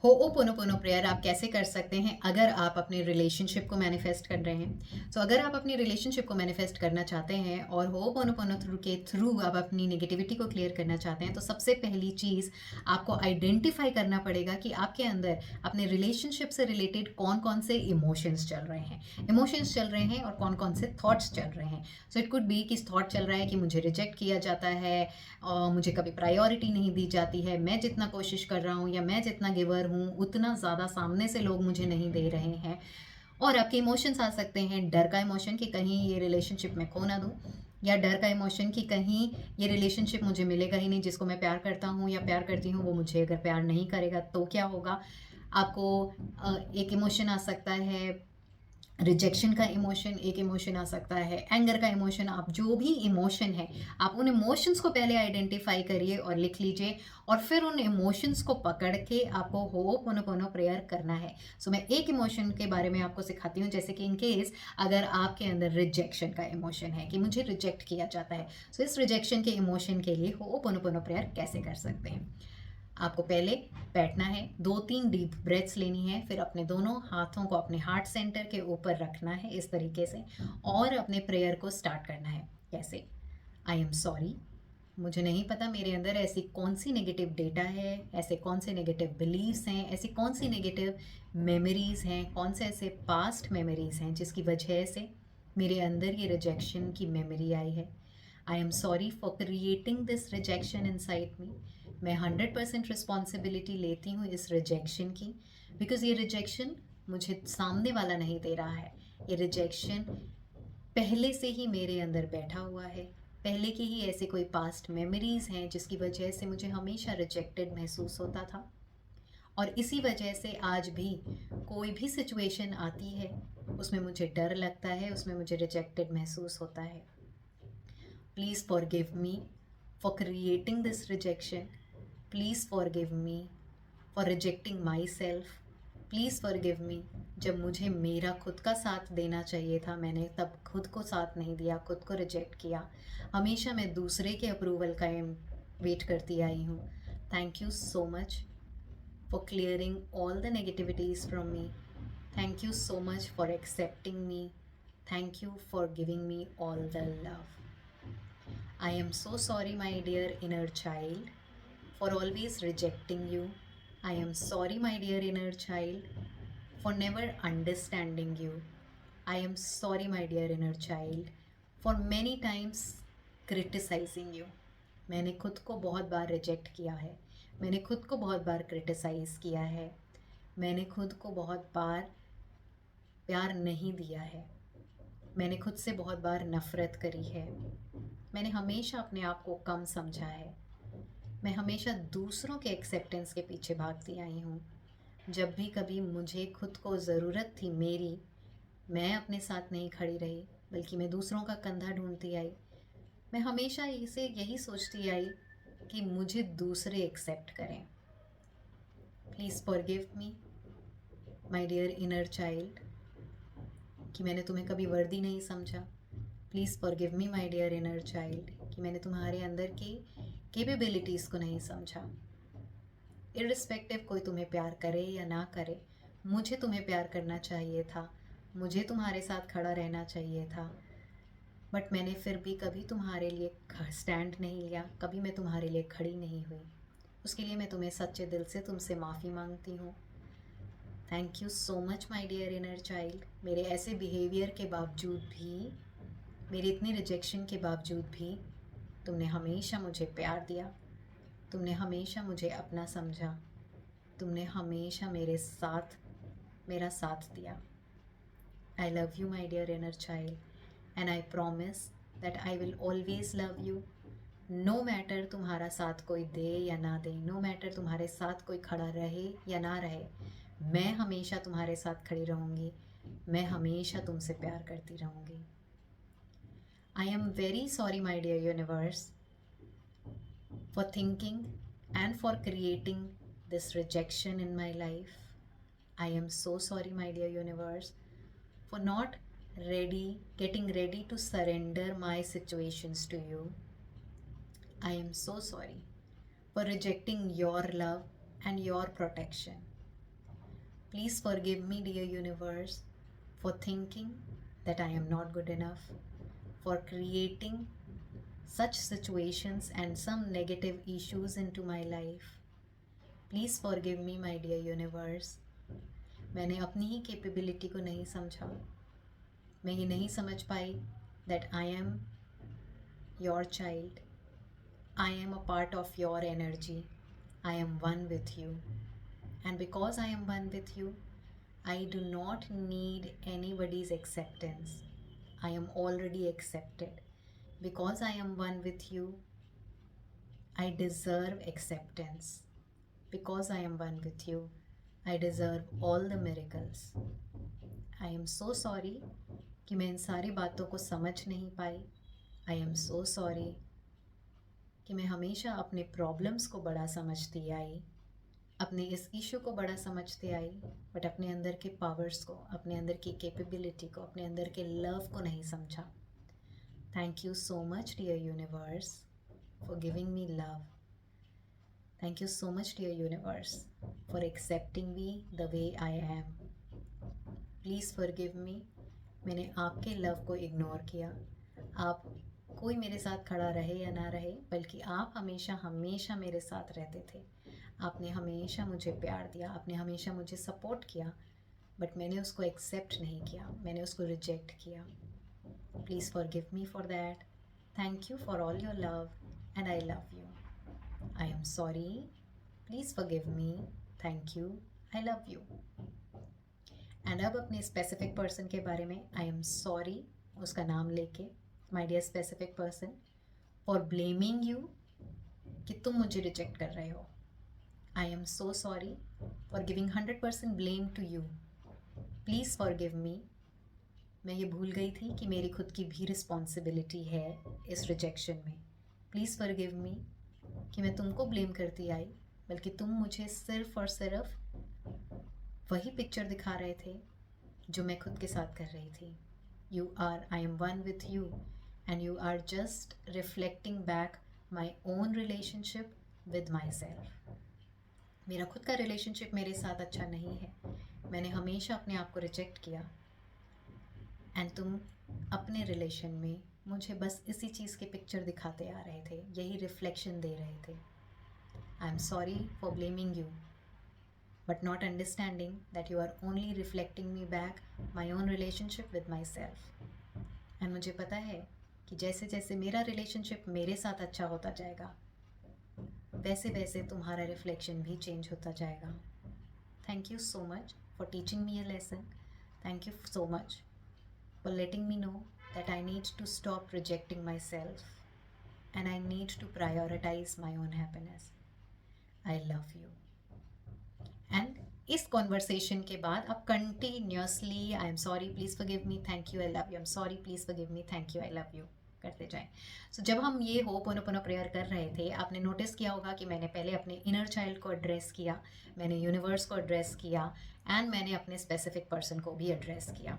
होओपोनोपोनो prayer आप कैसे कर सकते हैं अगर आप अपने रिलेशनशिप को मैनिफेस्ट कर रहे हैं। अगर आप अपनी रिलेशनशिप को मैनिफेस्ट करना चाहते हैं और होओपोनोपोनो थ्रू आप अपनी नेगेटिविटी को क्लियर करना चाहते हैं, तो सबसे पहली चीज़ आपको आइडेंटिफाई करना पड़ेगा कि आपके अंदर अपने रिलेशनशिप से रिलेटेड कौन कौन से इमोशंस चल रहे हैं, और कौन कौन से थॉट्स चल रहे हैं। सो इट कुड बी कि थॉट चल रहा है कि मुझे रिजेक्ट किया जाता है, मुझे कभी प्रायोरिटी नहीं दी जाती है, मैं जितना कोशिश कर रहा हूँ या मैं जितना गिवर हूँ उतना ज़्यादा सामने से लोग मुझे नहीं दे रहे हैं। और आपके इमोशंस आ सकते हैं, डर का इमोशन कि कहीं ये रिलेशनशिप में खो ना दूँ, या डर का इमोशन कि कहीं ये रिलेशनशिप मुझे मिलेगा ही नहीं, जिसको मैं प्यार करता हूँ या प्यार करती हूँ वो मुझे अगर प्यार नहीं करेगा तो क्या होगा। आपको एक इमोशन आ सकता है रिजेक्शन का इमोशन, एक इमोशन आ सकता है एंगर का इमोशन। आप जो भी इमोशन है आप उन इमोशंस को पहले आइडेंटिफाई करिए और लिख लीजिए, और फिर उन इमोशंस को पकड़ के आपको होओपोनोपोनो प्रेयर करना है। मैं एक इमोशन के बारे में आपको सिखाती हूँ, जैसे कि इन केस अगर आपके अंदर रिजेक्शन का इमोशन है कि मुझे रिजेक्ट किया जाता है, इस रिजेक्शन के इमोशन के लिए होओपोनोपोनो प्रेयर कैसे कर सकते हैं। आपको पहले बैठना है, 2-3 डीप ब्रेथ्स लेनी है, फिर अपने दोनों हाथों को अपने हार्ट सेंटर के ऊपर रखना है इस तरीके से, और अपने प्रेयर को स्टार्ट करना है। कैसे? आई एम सॉरी, मुझे नहीं पता मेरे अंदर ऐसी कौन सी नेगेटिव डेटा है, ऐसे कौन से नेगेटिव बिलीव्स हैं, ऐसी कौन सी नेगेटिव मेमोरीज़ हैं, कौन से ऐसे पास्ट मेमोरीज़ हैं जिसकी वजह से मेरे अंदर ये रिजेक्शन की मेमोरी आई है। I am sorry for creating this rejection inside me. मैं 100% रिस्पॉन्सिबिलिटी लेती हूँ इस रिजेक्शन की, बिकॉज़ ये रिजेक्शन मुझे सामने वाला नहीं दे रहा है। ये रिजेक्शन पहले से ही मेरे अंदर बैठा हुआ है, पहले की ही ऐसे कोई पास्ट मेमोरीज़ हैं जिसकी वजह से मुझे हमेशा रिजेक्टेड महसूस होता था, और इसी वजह से आज भी कोई भी सिचुएशन आती है उसमें मुझे डर लगता है, उसमें मुझे रिजेक्टेड महसूस होता है। Please forgive me for creating this rejection. Please forgive me for rejecting my self. Please forgive मी, जब मुझे मेरा खुद का साथ देना चाहिए था मैंने तब खुद को साथ नहीं दिया, खुद को रिजेक्ट किया। हमेशा मैं दूसरे के अप्रूवल का वेट करती आई हूँ। Thank you so much for clearing all the negativities from me. Thank you so much for accepting me. Thank you for giving me all the love. I am so sorry, my dear inner child, for always rejecting you. I am sorry, my dear inner child, for never understanding you. I am sorry, my dear inner child, for many times criticizing you. मैंने खुद को बहुत बार reject किया है, मैंने खुद को बहुत बार क्रिटिसाइज़ किया है, मैंने खुद को बहुत बार प्यार नहीं दिया है, मैंने खुद से बहुत बार नफ़रत करी है, मैंने हमेशा अपने आप को कम समझा है, मैं हमेशा दूसरों के एक्सेप्टेंस के पीछे भागती आई हूँ। जब भी कभी मुझे खुद को ज़रूरत थी मेरी, मैं अपने साथ नहीं खड़ी रही, बल्कि मैं दूसरों का कंधा ढूंढती आई। मैं हमेशा इसे यही सोचती आई कि मुझे दूसरे एक्सेप्ट करें। Please forgive me, my dear inner child, कि मैंने तुम्हें कभी वर्दी नहीं समझा। Please forgive me, my dear inner child, कि मैंने तुम्हारे अंदर की कैपेबिलिटीज़ को नहीं समझा। इर्रिस्पेक्टिव कोई तुम्हें प्यार करे या ना करे, मुझे तुम्हें प्यार करना चाहिए था, मुझे तुम्हारे साथ खड़ा रहना चाहिए था, बट मैंने फिर भी कभी तुम्हारे लिए स्टैंड नहीं लिया, कभी मैं तुम्हारे लिए खड़ी नहीं हुई। उसके लिए मैं तुम्हें सच्चे दिल से तुमसे माफ़ी मांगती हूँ। Thank you so much my dear inner child. मेरे ऐसे बिहेवियर के बावजूद भी, मेरे इतने रिजेक्शन के बावजूद भी तुमने हमेशा मुझे प्यार दिया, तुमने हमेशा मुझे अपना समझा, तुमने हमेशा मेरा साथ दिया। I love you my dear inner child, and I promise that I will always love you. No matter तुम्हारा साथ कोई दे या ना दे, नो मैटर तुम्हारे साथ कोई खड़ा रहे या ना रहे, मैं हमेशा तुम्हारे साथ खड़ी रहूँगी, मैं हमेशा तुमसे प्यार करती रहूँगी। I am very sorry my dear universe for thinking and for creating this rejection in my life. I am so sorry, my dear universe, for not getting ready to surrender my situations to you. I am so sorry for rejecting your love and your protection. Please forgive me, dear universe, for thinking that I am not good enough, for creating such situations and some negative issues into my life. Please forgive me, my dear universe. मैंने अपनी ही capability को नहीं समझा, मैं ये नहीं समझ पाई that I am your child, I am a part of your energy, I am one with you, and because I am one with you, I do not need anybody's acceptance. I am already accepted. Because I am one with you, I deserve acceptance. Because I am one with you, I deserve all the miracles. I am so sorry कि मैं इन सारी बातों को समझ नहीं पाई. I am so sorry कि मैं हमेशा अपने प्रॉब्लम्स को बड़ा समझती आई, अपने इस इशू को बड़ा समझते आई, बट अपने अंदर के पावर्स को, अपने अंदर की कैपेबिलिटी को, अपने अंदर के लव को नहीं समझा. Thank you so much dear universe for giving me love. Thank you so much dear universe for accepting me the way I am. Please forgive me. मैंने आपके लव को इग्नोर किया. आप कोई मेरे साथ खड़ा रहे या ना रहे, बल्कि आप हमेशा हमेशा मेरे साथ रहते थे. आपने हमेशा मुझे प्यार दिया, आपने हमेशा मुझे सपोर्ट किया, बट मैंने उसको एक्सेप्ट नहीं किया, मैंने उसको रिजेक्ट किया. Please forgive me for that. Thank you for all your love and I love you. I am sorry. Please forgive me. Thank you. I love you. And अब अपने स्पेसिफिक पर्सन के बारे में, आई एम सॉरी उसका नाम लेके, my dear specific person, for blaming you कि तुम मुझे रिजेक्ट कर रहे हो. I am so sorry for giving 100% blame to you. Please forgive me. मैं ये भूल गई थी कि मेरी खुद की भी रिस्पॉन्सिबिलिटी है इस रिजेक्शन में. प्लीज़ फॉरगिव मी कि मैं तुमको ब्लेम करती आई, बल्कि तुम मुझे सिर्फ और सिर्फ वही पिक्चर दिखा रहे थे जो मैं खुद के साथ कर रही थी. You are, I am one with you and you are just reflecting back my own relationship with my self. मेरा खुद का रिलेशनशिप मेरे साथ अच्छा नहीं है. मैंने हमेशा अपने आप को रिजेक्ट किया एंड तुम अपने रिलेशन में मुझे बस इसी चीज़ के पिक्चर दिखाते आ रहे थे, यही रिफ्लेक्शन दे रहे थे. I am sorry for blaming you but not understanding that you are only reflecting me back my own relationship with myself. And मुझे पता है कि जैसे जैसे मेरा रिलेशनशिप मेरे साथ अच्छा होता जाएगा, वैसे वैसे तुम्हारा रिफ्लेक्शन भी चेंज होता जाएगा. Thank you so much for teaching me a lesson. Thank you so much for letting me know that I need to stop rejecting myself and I need to prioritize my own happiness. I love you. And इस conversation के बाद आप continuously I am sorry please forgive me, thank you, I love you, I am sorry please forgive me, thank you, I love you करते जाएं. सो जब हम ये ho'oponopono prayer कर रहे थे, आपने नोटिस किया होगा कि मैंने पहले अपने इनर चाइल्ड को एड्रेस किया, मैंने यूनिवर्स को एड्रेस किया एंड मैंने अपने स्पेसिफिक पर्सन को भी एड्रेस किया.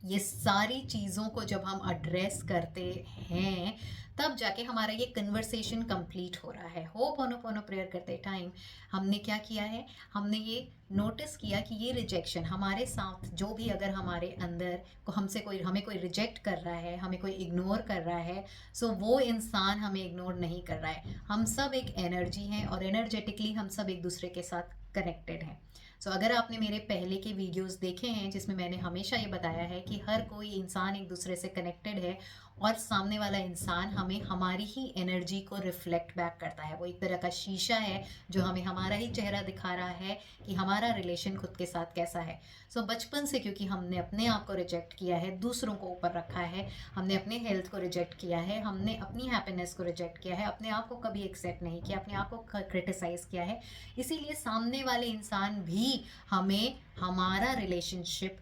ये सारी चीज़ों को जब हम एड्रेस करते हैं तब जाके हमारा ये कन्वर्सेशन कंप्लीट हो रहा है. होपोनोपोनो प्रेयर करते टाइम हमने क्या किया है, हमने ये नोटिस किया कि ये रिजेक्शन हमारे साथ जो भी अगर हमारे अंदर को हमें कोई रिजेक्ट कर रहा है, हमें कोई इग्नोर कर रहा है, सो वो इंसान हमें इग्नोर नहीं कर रहा है. हम सब एक एनर्जी हैं और एनर्जेटिकली हम सब एक दूसरे के साथ कनेक्टेड हैं. सो अगर आपने मेरे पहले के वीडियोस देखे हैं जिसमें मैंने हमेशा ये बताया है कि हर कोई इंसान एक दूसरे से कनेक्टेड है और सामने वाला इंसान हमें हमारी ही एनर्जी को रिफ्लेक्ट बैक करता है. वो एक तरह का शीशा है जो हमें हमारा ही चेहरा दिखा रहा है कि हमारा रिलेशन खुद के साथ कैसा है. सो बचपन से क्योंकि हमने अपने आप को रिजेक्ट किया है, दूसरों को ऊपर रखा है, हमने अपने हेल्थ को रिजेक्ट किया है, हमने अपनी हैप्पीनेस को रिजेक्ट किया है, अपने आप को कभी एक्सेप्ट नहीं किया, अपने आप को क्रिटिसाइज़ किया है, इसीलिए सामने वाले इंसान भी हमें हमारा रिलेशनशिप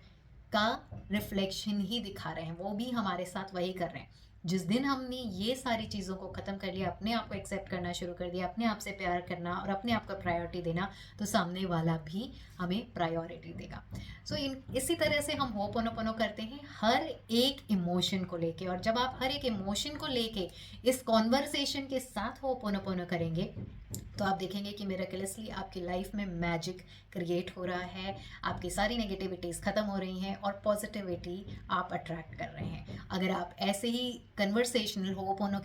का रिफ्लेक्शन ही दिखा रहे हैं. वो भी हमारे साथ वही कर रहे हैं. जिस दिन हमने ये सारी चीज़ों को ख़त्म कर लिया, अपने आप को एक्सेप्ट करना शुरू कर दिया, अपने आप से प्यार करना और अपने आप को प्रायोरिटी देना, तो सामने वाला भी हमें प्रायोरिटी देगा. सो इसी तरह से हम होपोनोपोनो करते हैं हर एक इमोशन को लेके. और जब आप हर एक इमोशन को लेके इस कॉन्वर्सेशन के साथ होपोनोपोनो करेंगे तो आप देखेंगे कि मिरेकलसली आपकी लाइफ में मैजिक क्रिएट हो रहा है, आपकी सारी नेगेटिविटीज़ ख़त्म हो रही हैं और पॉजिटिविटी आप अट्रैक्ट कर रहे हैं। अगर आप ऐसे ही कन्वर्सेशनल होपोनोपोनो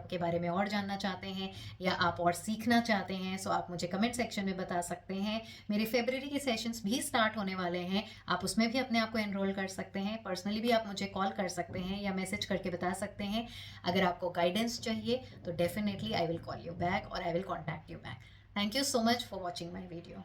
के बारे में और जानना चाहते हैं या आप और सीखना चाहते हैं, सो आप मुझे कमेंट सेक्शन में बता सकते हैं। मेरे फरवरी के सेशंस भी स्टार्ट होने वाले हैं, आप उसमें भी अपने आप को एनरोल कर सकते हैं। पर्सनली भी आप मुझे कॉल कर सकते हैं या मैसेज करके बता सकते हैं। अगर आपको गाइडेंस चाहिए तो definitely I will call you back और I will contact you back. Thank you so much for watching my video.